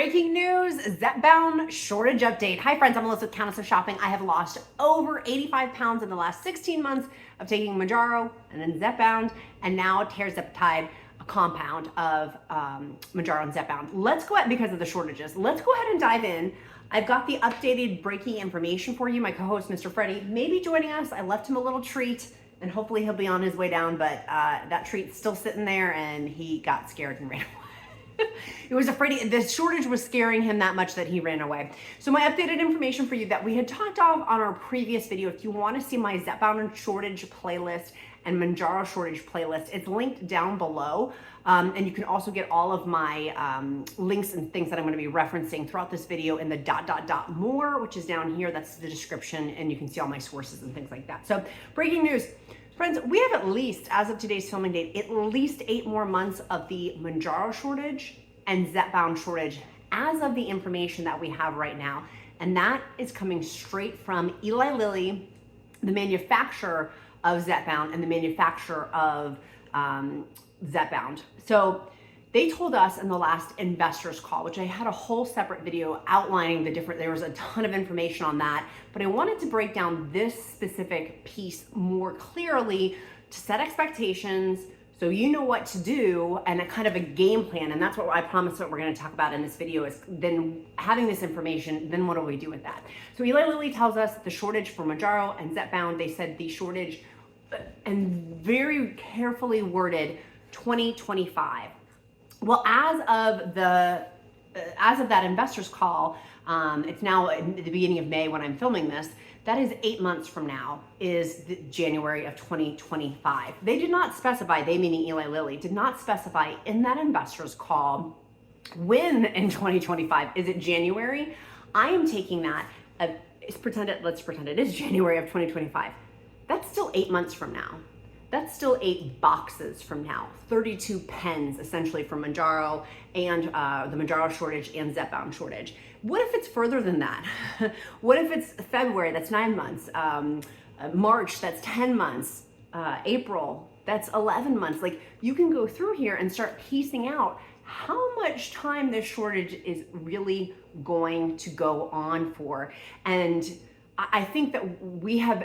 Breaking news, Zepbound shortage update. Hi friends, I'm Melissa with Countess of Shopping. I have lost over 85 pounds in the last 16 months of taking Mounjaro and then Zepbound and now tirzepatide, a compound of Mounjaro and Zepbound. Let's go ahead, because of the shortages, let's go ahead and dive in. I've got the updated breaking information for you. My co-host, Mr. Freddie, may be joining us. I left him a little treat and hopefully he'll be on his way down, but that treat's still sitting there and he got scared and ran away. It was afraid, the shortage was scaring him that much that he ran away. So my updated information for you that we had talked off on our previous video, if you want to see my Zepbound shortage playlist and Mounjaro shortage playlist, it's linked down below. And you can also get all of my links and things that I'm going to be referencing throughout this video in the more, which is down here. That's the description, and you can see all my sources and things like that. So breaking news. Friends, we have at least, as of today's filming date, at least 8 more months of the Mounjaro shortage and Zepbound shortage as of the information that we have right now. And that is coming straight from Eli Lilly, the manufacturer of Zepbound and the manufacturer of Zepbound. So they told us in the last investors call, which I had a whole separate video outlining the different, there was a ton of information on that, but I wanted to break down this specific piece more clearly to set expectations so you know what to do and a kind of a game plan. And that's what I promise what we're gonna talk about in this video is then having this information, then what do we do with that? So Eli Lilly tells us the shortage for Mounjaro and Zepbound, they said the shortage, and very carefully worded, 2025. Well, as of that investors call, it's now at the beginning of May when I'm filming this, that is 8 months from now, is January of 2025. They did not specify, they meaning Eli Lilly, did not specify in that investors call when in 2025. Is it January? I am taking that, let's pretend it is January of 2025. That's still 8 months from now. That's still 8 boxes from now, 32 pens essentially for Mounjaro and the Mounjaro shortage and Zepbound shortage. What if it's further than that? What if it's February, that's 9 months, March, that's 10 months, April, that's 11 months. Like, you can go through here and start piecing out how much time this shortage is really going to go on for. And I think that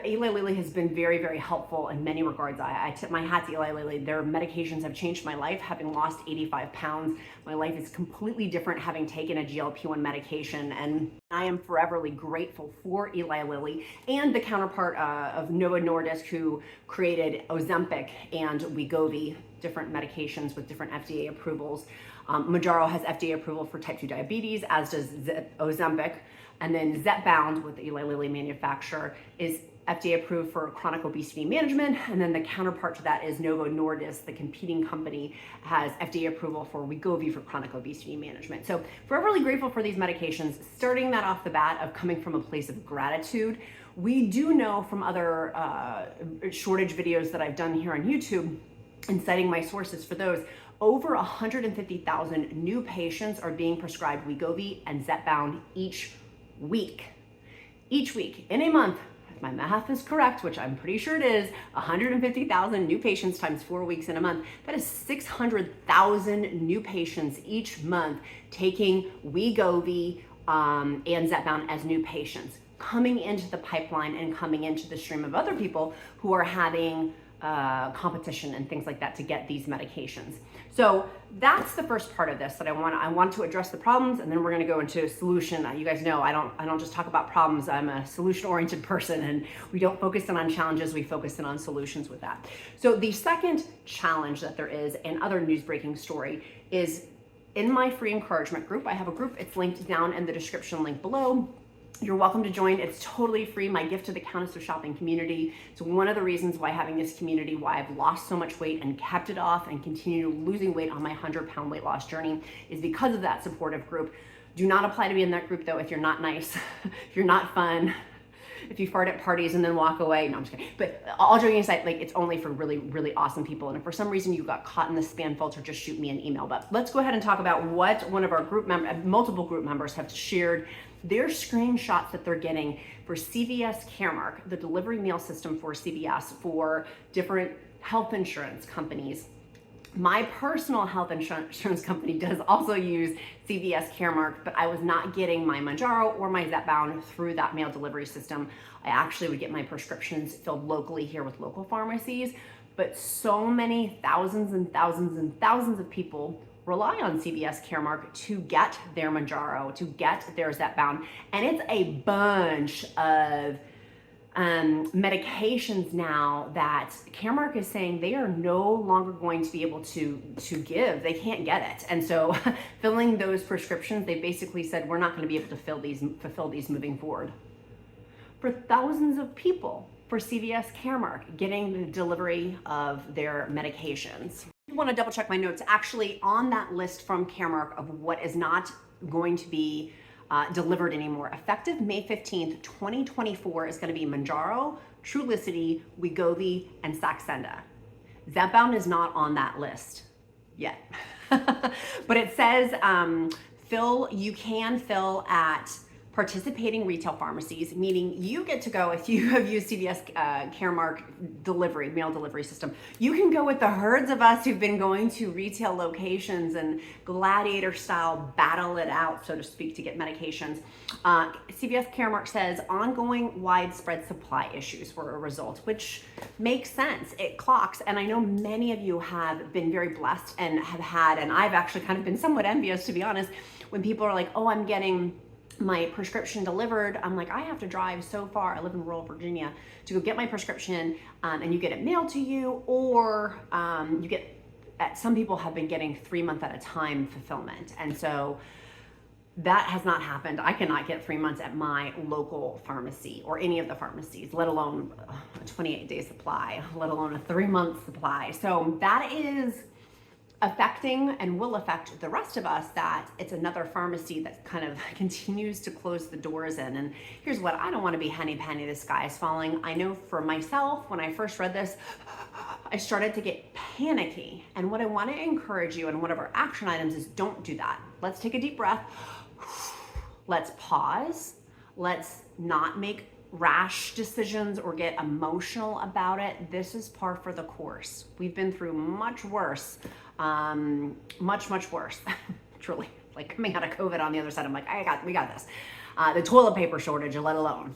Eli Lilly has been very, very helpful in many regards. I tip my hat to Eli Lilly. Their medications have changed my life. Having lost 85 pounds, my life is completely different having taken a GLP-1 medication. And I am foreverly grateful for Eli Lilly and the counterpart of Novo Nordisk, who created Ozempic and Wegovy, different medications with different FDA approvals. Mounjaro has FDA approval for type 2 diabetes, as does Ozempic. And then Zepbound, with the Eli Lilly manufacturer, is FDA approved for chronic obesity management. And then the counterpart to that is Novo Nordisk, the competing company, has FDA approval for Wegovy for chronic obesity management. So we're really grateful for these medications. Starting that off the bat of coming from a place of gratitude, we do know from other shortage videos that I've done here on YouTube and citing my sources for those, over 150,000 new patients are being prescribed Wegovy and Zepbound each week in a month. If my math is correct, which I'm pretty sure it is, 150,000 new patients times 4 weeks in a month, that is 600,000 new patients each month taking Wegovy and Zepbound as new patients coming into the pipeline and coming into the stream of other people who are having competition and things like that to get these medications. So that's the first part of this that I want to address the problems, and then we're going to go into a solution. You guys know I don't just talk about problems. I'm a solution-oriented person, and we don't focus in on challenges, we focus in on solutions with that. So the second challenge that there is, and other news-breaking story, is in my free encouragement group. I have a group, it's linked down in the description link below. You're welcome to join. It's totally free. My gift to the Countess of Shopping community. It's one of the reasons why having this community, why I've lost so much weight and kept it off and continue losing weight on my 100-pound weight loss journey, is because of that supportive group. Do not apply to be in that group though if you're not nice, if you're not fun, if you fart at parties and then walk away. No, I'm just kidding. But all joking aside, like, it's only for really, really awesome people. And if for some reason you got caught in the spam filter, just shoot me an email. But let's go ahead and talk about what one of our multiple group members have shared, their screenshots that they're getting for CVS Caremark, the delivery meal system for CVS, for different health insurance companies. My personal health insurance company does also use CVS Caremark, but I was not getting my Mounjaro or my Zepbound through that mail delivery system. I actually would get my prescriptions filled locally here with local pharmacies, but so many thousands and thousands and thousands of people rely on CVS Caremark to get their Mounjaro, to get their Zepbound, and it's a bunch of medications now that Caremark is saying they are no longer going to be able to give. They can't get it. And so filling those prescriptions, they basically said, we're not going to be able to fulfill these moving forward. For thousands of people, for CVS Caremark, getting the delivery of their medications. I want to double check my notes. Actually, on that list from Caremark of what is not going to be delivered anymore. Effective May 15th, 2024 is going to be Mounjaro, Trulicity, Wegovy, and Saxenda. Zepbound is not on that list yet. But it says you can fill at participating retail pharmacies, meaning you get to go, if you have used CVS Caremark delivery, mail delivery system, you can go with the herds of us who've been going to retail locations and gladiator style battle it out, so to speak, to get medications. CVS Caremark says ongoing widespread supply issues were a result, which makes sense. It clocks. And I know many of you have been very blessed and have had, and I've actually kind of been somewhat envious, to be honest, when people are like, oh, I'm getting my prescription delivered. I'm like, I have to drive so far. I live in rural Virginia to go get my prescription, and you get it mailed to you, or you get, some people have been getting 3 months at a time fulfillment. And so that has not happened. I cannot get 3 months at my local pharmacy or any of the pharmacies, let alone a 28-day supply, let alone a 3-month supply. So that is affecting and will affect the rest of us, that it's another pharmacy that kind of continues to close the doors in. And here's what, I don't want to be henny penny, the sky is falling. I know for myself, when I first read this, I started to get panicky. And what I want to encourage you, and one of our action items, is don't do that. Let's take a deep breath. Let's pause. Let's not make rash decisions or get emotional about it. This is par for the course. We've been through much worse, much worse. Truly, like coming out of COVID on the other side, I'm like, we got this. The toilet paper shortage, let alone.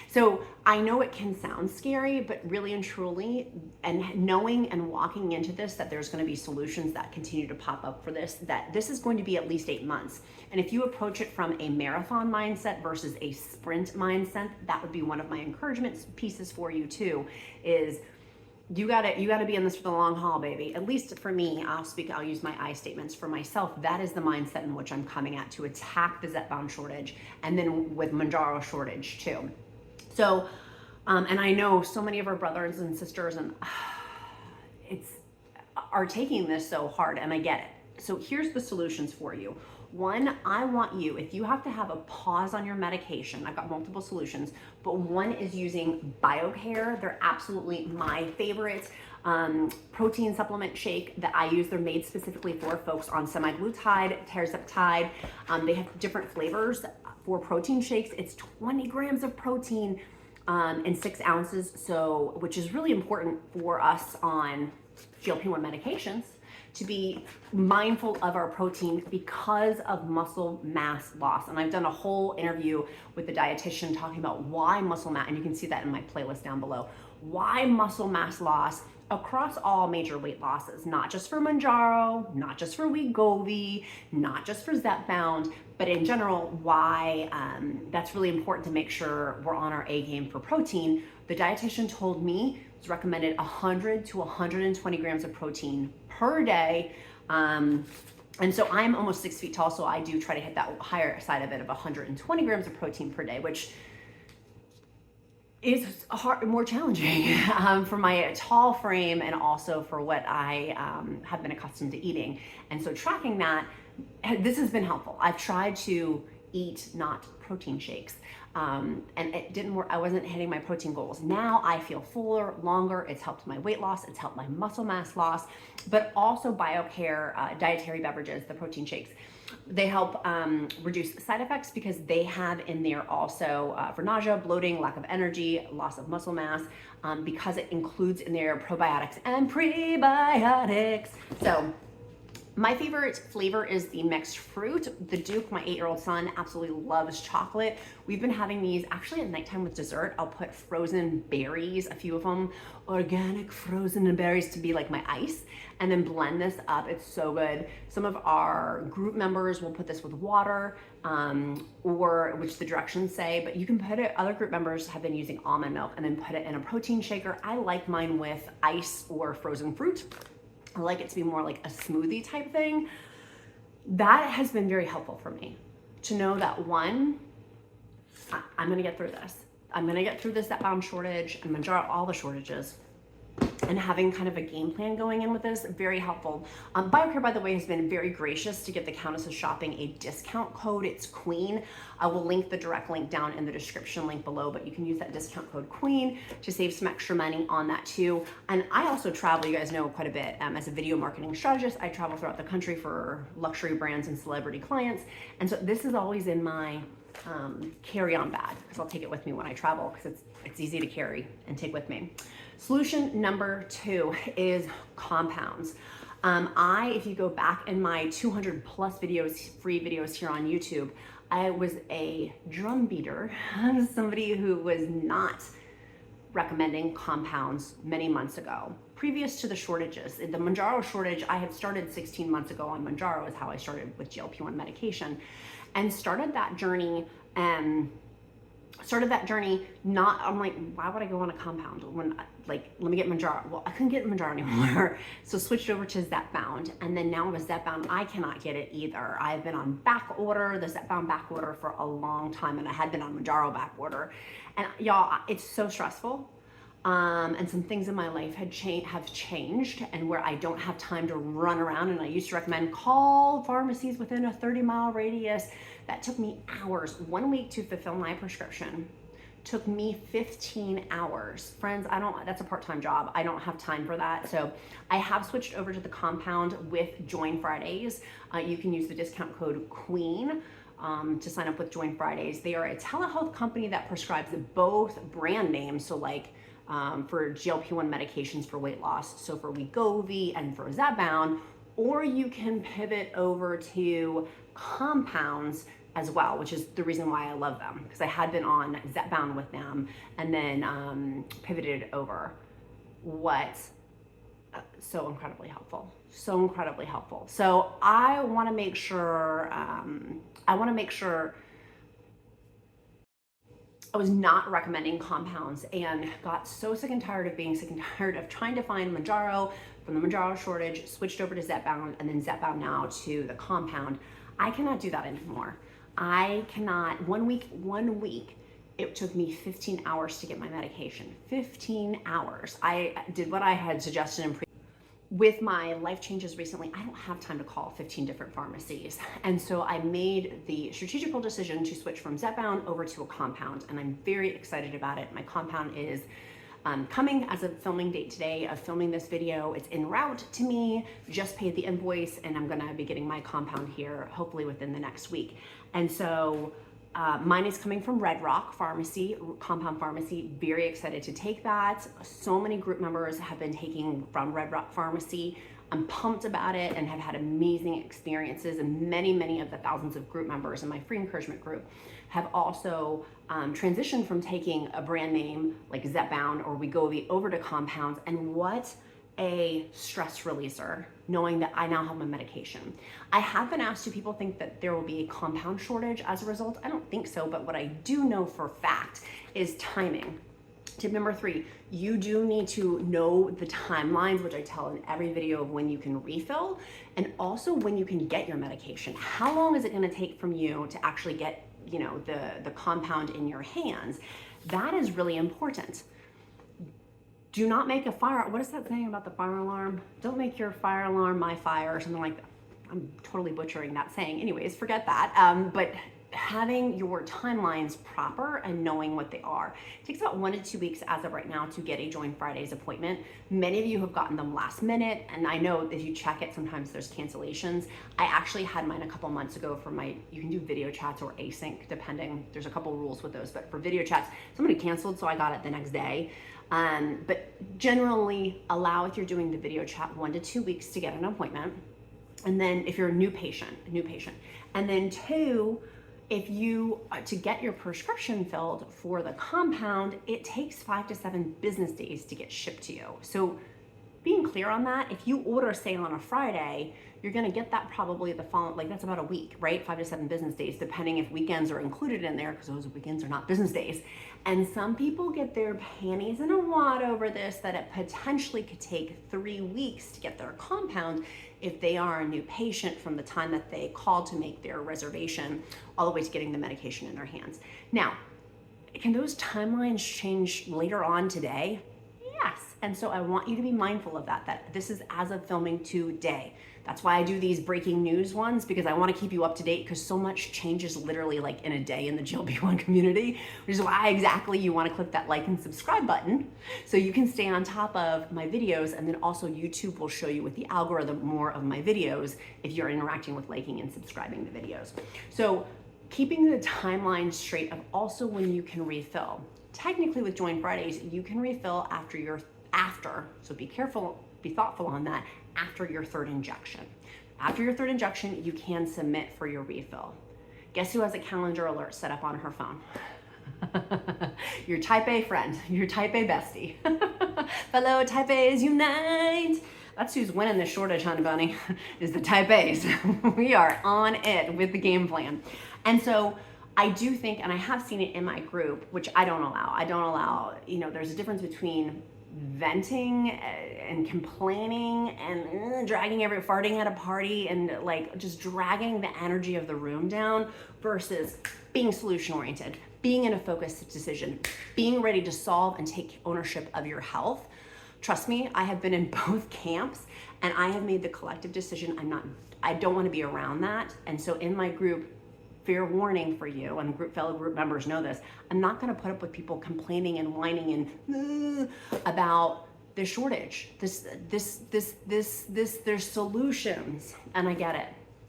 So I know it can sound scary, but really and truly, and knowing and walking into this, that there's going to be solutions that continue to pop up for this, that this is going to be at least 8 months. And if you approach it from a marathon mindset versus a sprint mindset, that would be one of my encouragement pieces for you too, is you gotta be in this for the long haul, baby. At least for me, I'll use my I statements for myself. That is the mindset in which I'm coming at, to attack the Zepbound shortage, and then with Mounjaro shortage too. So, and I know so many of our brothers and sisters are taking this so hard, and I get it. So here's the solutions for you. One, I want you, if you have to have a pause on your medication, I've got multiple solutions, but one is using Biocare. They're absolutely my favorite protein supplement shake that I use. They're made specifically for folks on semaglutide, tirzepatide. They have different flavors for protein shakes. It's 20 grams of protein in 6 ounces, so, which is really important for us on GLP-1 medications, to be mindful of our protein because of muscle mass loss. And I've done a whole interview with the dietitian talking about why muscle mass, and you can see that in my playlist down below, why muscle mass loss across all major weight losses, not just for Mounjaro, not just for Wegovy, not just for Zepbound, but in general, why that's really important to make sure we're on our A game for protein. The dietitian told me it's recommended 100 to 120 grams of protein per day. And so I'm almost 6 feet tall, so I do try to hit that higher side of it of 120 grams of protein per day, which is more challenging for my tall frame, and also for what I have been accustomed to eating. And so tracking that, this has been helpful. I've tried to eat not protein shakes, and it didn't work. I wasn't hitting my protein goals. Now I feel fuller, longer. It's helped my weight loss. It's helped my muscle mass loss, but also Biocare dietary beverages, the protein shakes. They help reduce side effects because they have in there also for nausea, bloating, lack of energy, loss of muscle mass, because it includes in there probiotics and prebiotics. So my favorite flavor is the mixed fruit. The Duke, my 8-year-old son, absolutely loves chocolate. We've been having these actually at nighttime with dessert. I'll put frozen berries, a few of them, organic frozen berries to be like my ice, and then blend this up. It's so good. Some of our group members will put this with water, or which the directions say, but you can put it, other group members have been using almond milk and then put it in a protein shaker. I like mine with ice or frozen fruit. I like it to be more like a smoothie type thing. That has been very helpful for me to know that one, I'm gonna get through this. I'm gonna get through this Zepbound shortage and Mounjaro, all the shortages. And having kind of a game plan going in with this, very helpful. Biocare, by the way, has been very gracious to give the Countess of Shopping a discount code. It's QUEEN. I will link the direct link down in the description link below, but you can use that discount code QUEEN to save some extra money on that too. And I also travel, you guys know, quite a bit. As a video marketing strategist, I travel throughout the country for luxury brands and celebrity clients. And so this is always in my carry-on bag because I'll take it with me when I travel because it's easy to carry and take with me. Solution number 2 is compounds. If you go back in my 200 plus videos, free videos here on YouTube, I was a drum beater, somebody who was not recommending compounds many months ago, previous to the shortages. The Mounjaro shortage, I had started 16 months ago on Mounjaro, is how I started with GLP-1 medication, and started that journey not, I'm like, why would I go on a compound when, like, let me get Mounjaro. Well, I couldn't get Mounjaro anymore. So switched over to Zepbound. And then now with Zepbound, I cannot get it either. I've been on back order, the Zepbound back order for a long time. And I had been on Mounjaro back order. And y'all, it's so stressful. And some things in my life have changed, and where I don't have time to run around. And I used to recommend call pharmacies within a 30-mile radius. That took me hours, 1 week to fulfill my prescription. Took me 15 hours. Friends, that's a part-time job. I don't have time for that. So I have switched over to the compound with Join Fridays. You can use the discount code QUEEN to sign up with Join Fridays. They are a telehealth company that prescribes both brand names. So like, for GLP-1 medications for weight loss, so for Wegovy and for Zepbound, or you can pivot over to compounds as well, which is the reason why I love them, because I had been on Zepbound with them and then pivoted over. So incredibly helpful, so incredibly helpful. So I want to make sure, I was not recommending compounds and got so sick and tired of being sick and tired of trying to find Mounjaro from the Mounjaro shortage, switched over to Zepbound, and then Zepbound now to the compound. I cannot do that anymore. I cannot, 1 week, it took me 15 hours to get my medication. 15 hours. I did what I had suggested in with my life changes recently, I don't have time to call 15 different pharmacies. And so I made the strategical decision to switch from Zepbound over to a compound, and I'm very excited about it. My compound is coming as of filming date today of filming this video. It's en route to me, just paid the invoice, and I'm gonna be getting my compound here hopefully within the next week. And so mine is coming from Red Rock Pharmacy, Compound Pharmacy. Very excited to take that. So many group members have been taking from Red Rock Pharmacy. I'm pumped about it and have had amazing experiences, and many of the thousands of group members in my free encouragement group have also transitioned from taking a brand name like Zepbound or Wegovy over to compounds. And what a stress releaser, knowing that I now have my medication. I have been asked, do people think that there will be a compound shortage as a result? I don't think so, but what I do know for a fact is timing. Tip number 3, you do need to know the timelines, which I tell in every video, of when you can refill, and also when you can get your medication. How long is it gonna take from you to actually get, you know, the compound in your hands? That is really important. Do not make a fire, what is that saying about the fire alarm? Don't make your fire alarm my fire, or something like that. I'm totally butchering that saying. Anyways, forget that. But having your timelines proper and knowing what they are. It takes about 1 to 2 weeks as of right now to get a Join Fridays appointment. Many of you have gotten them last minute, and I know if you check it, sometimes there's cancellations. I actually had mine a couple months ago for you can do video chats or async, depending. There's a couple rules with those, but for video chats, somebody canceled, so I got it the next day. But generally allow, if you're doing the video chat, 1 to 2 weeks to get an appointment. And then if you're a new patient, and then 2, if you, to get your prescription filled for the compound, it takes 5 to 7 business days to get shipped to you. So being clear on that, if you order, say, on a Friday, you're gonna get that probably the following, like that's about a week, right? 5 to 7 business days, depending if weekends are included in there, because those weekends are not business days. And some people get their panties in a wad over this, that it potentially could take 3 weeks to get their compound if they are a new patient from the time that they called to make their reservation all the way to getting the medication in their hands. Now, can those timelines change later on today? Yes. And so I want you to be mindful of that this is as of filming today. That's why I do these breaking news ones, because I want to keep you up to date, because so much changes literally like in a day in the GLP-1 community, which is why exactly you want to click that like and subscribe button so you can stay on top of my videos. And then also YouTube will show you with the algorithm more of my videos if you're interacting with liking and subscribing the videos. So keeping the timeline straight of also when you can refill. Technically with Join Fridays, you can refill after, so be careful, be thoughtful on that, after your 3rd injection. After your 3rd injection, you can submit for your refill. Guess who has a calendar alert set up on her phone? Your type A friend, your type A bestie. Fellow type A's unite. That's who's winning the shortage, honey bunny, is the type A's. We are on it with the game plan. And so I do think, and I have seen it in my group, which I don't allow, there's a difference between venting and complaining and farting at a party and like just dragging the energy of the room down versus being solution oriented, being in a focused decision, being ready to solve and take ownership of your health. Trust me, I have been in both camps, and I have made the collective decision I don't want to be around that. And so in my group, fair warning for you, and fellow group members know this, I'm not going to put up with people complaining and whining and about the shortage. There's solutions, and I get it.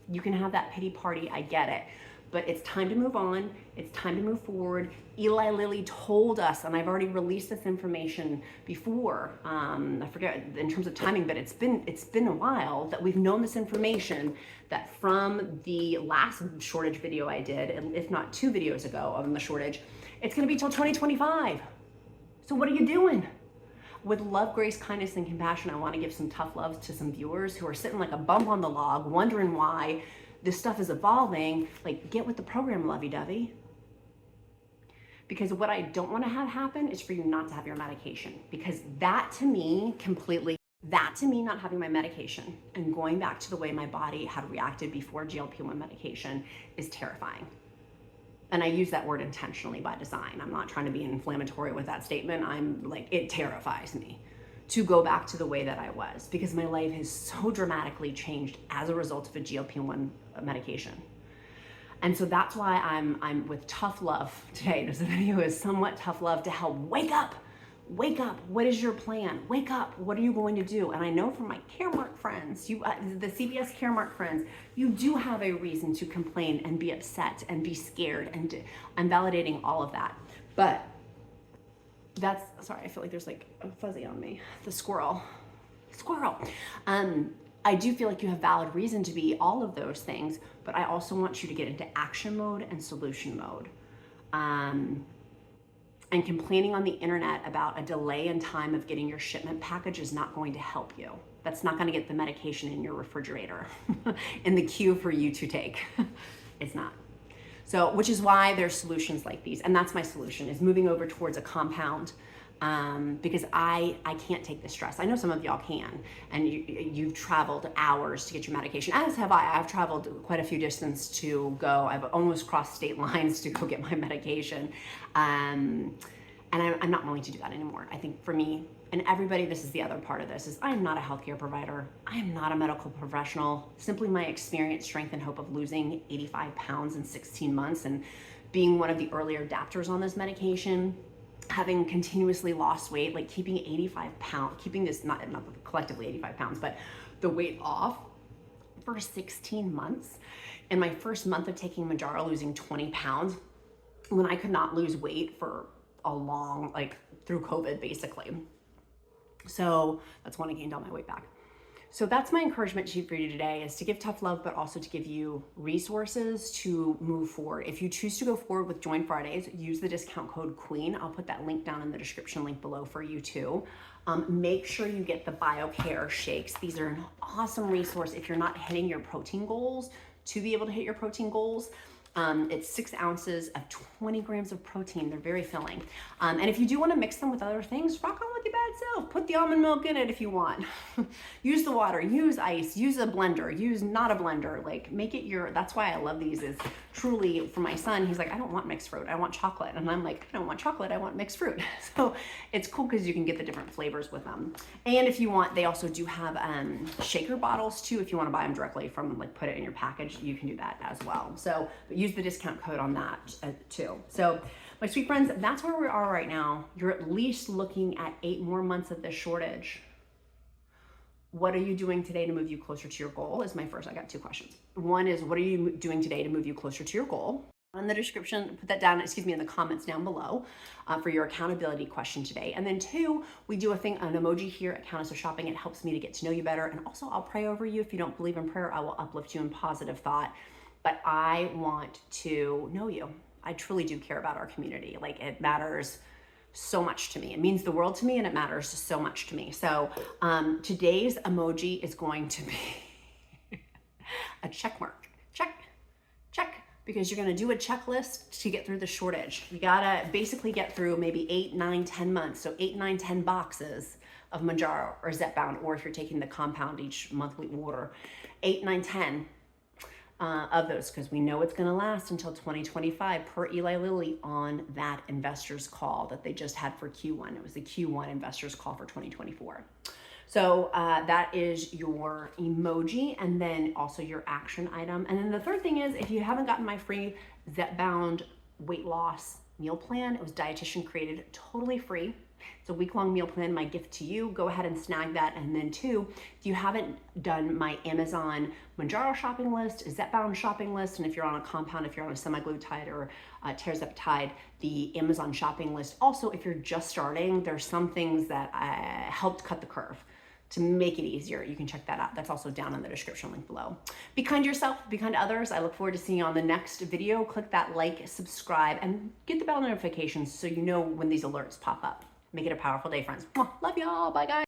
You can have that pity party, I get it. But it's time to move on. It's time to move forward. Eli Lilly told us, and I've already released this information before. I forget in terms of timing, but it's been a while that we've known this information, that from the last shortage video I did, if not 2 videos ago on the shortage, it's gonna be till 2025. So what are you doing? With love, grace, kindness, and compassion, I wanna give some tough love to some viewers who are sitting like a bump on the log, wondering why this stuff is evolving. Like, get with the program, lovey-dovey. Because what I don't want to have happen is for you not to have your medication. Because that to me, not having my medication and going back to the way my body had reacted before GLP-1 medication is terrifying. And I use that word intentionally by design. I'm not trying to be inflammatory with that statement. I'm like, it terrifies me to go back to the way that I was, because my life has so dramatically changed as a result of a GLP-1 medication. And so that's why I'm with tough love today. This video is somewhat tough love to help wake up. Wake up. What is your plan? Wake up. What are you going to do? And I know from my Caremark friends, the CVS Caremark friends, you do have a reason to complain and be upset and be scared, and I'm validating all of that. But sorry, I feel like there's like a fuzzy on me. The squirrel. I do feel like you have valid reason to be all of those things, but I also want you to get into action mode and solution mode. And complaining on the internet about a delay in time of getting your shipment package is not going to help you. That's not going to get the medication in your refrigerator in the queue for you to take. It's not. So, which is why there's solutions like these. And that's my solution, is moving over towards a compound, because I can't take the stress. I know some of y'all can, and you've traveled hours to get your medication, as have I. I've traveled quite a few distance to go. I've almost crossed state lines to go get my medication. And I'm not willing to do that anymore. I think for me, And everybody, this is the other part of this, is I am not a healthcare provider. I am not a medical professional. Simply my experience, strength, and hope of losing 85 pounds in 16 months and being one of the earlier adapters on this medication, having continuously lost weight, like keeping 85 pounds, keeping this, not collectively 85 pounds, but the weight off for 16 months. In my first month of taking Mounjaro, losing 20 pounds, when I could not lose weight for a long, like through COVID basically. So that's when I gained all my weight back. So that's my encouragement sheet for you today, is to give tough love, but also to give you resources to move forward. If you choose to go forward with Join Fridays, use the discount code QUEEN. I'll put that link down in the description link below for you too. Make sure you get the Biocare shakes. These are an awesome resource if you're not hitting your protein goals, to be able to hit your protein goals. It's 6 ounces of 20 grams of protein. They're very filling. And if you do want to mix them with other things, rock on with your bad self. Put the almond milk in it if you want. Use the water, use ice, use a blender, use not a blender. Like, make it your, that's why I love these, is truly for my son. He's like, I don't want mixed fruit, I want chocolate. And I'm like, I don't want chocolate, I want mixed fruit. So it's cool because you can get the different flavors with them. And if you want, they also do have shaker bottles too. If you want to buy them directly from, like, put it in your package, you can do that as well. So, but use the discount code on that too. So my sweet friends, that's where we are right now. You're at least looking at 8 more months of this shortage. What are you doing today to move you closer to your goal is my first. I got 2 questions. One is, what are you doing today to move you closer to your goal? In the description, put that down, excuse me, in the comments down below for your accountability question today. And then 2, we do an emoji here at Countess of Shopping. It helps me to get to know you better. And also I'll pray over you. If you don't believe in prayer, I will uplift you in positive thought. But I want to know you. I truly do care about our community. Like, it matters so much to me. It means the world to me, and it matters so much to me. So today's emoji is going to be a check mark. Check, check. Because you're gonna do a checklist to get through the shortage. You gotta basically get through maybe 8, 9, 10 months. So 8, 9, 10 boxes of Mounjaro or Zepbound, or if you're taking the compound each monthly order, 8, 9, 10 of those, because we know it's going to last until 2025 per Eli Lilly on that investors call that they just had for Q1. It was the Q1 investors call for 2024. So that is your emoji, and then also your action item. And then the third thing is, if you haven't gotten my free Zepbound weight loss meal plan, it was dietitian created, totally free. It's a week-long meal plan, my gift to you. Go ahead and snag that. And then 2, if you haven't done my Amazon Mounjaro shopping list, Zepbound shopping list, and if you're on a compound, if you're on a semaglutide or terzepatide, the Amazon shopping list. Also, if you're just starting, there's some things that helped cut the curve to make it easier. You can check that out. That's also down in the description link below. Be kind to yourself, be kind to others. I look forward to seeing you on the next video. Click that like, subscribe, and get the bell notifications so you know when these alerts pop up. Make it a powerful day, friends. Love y'all. Bye, guys.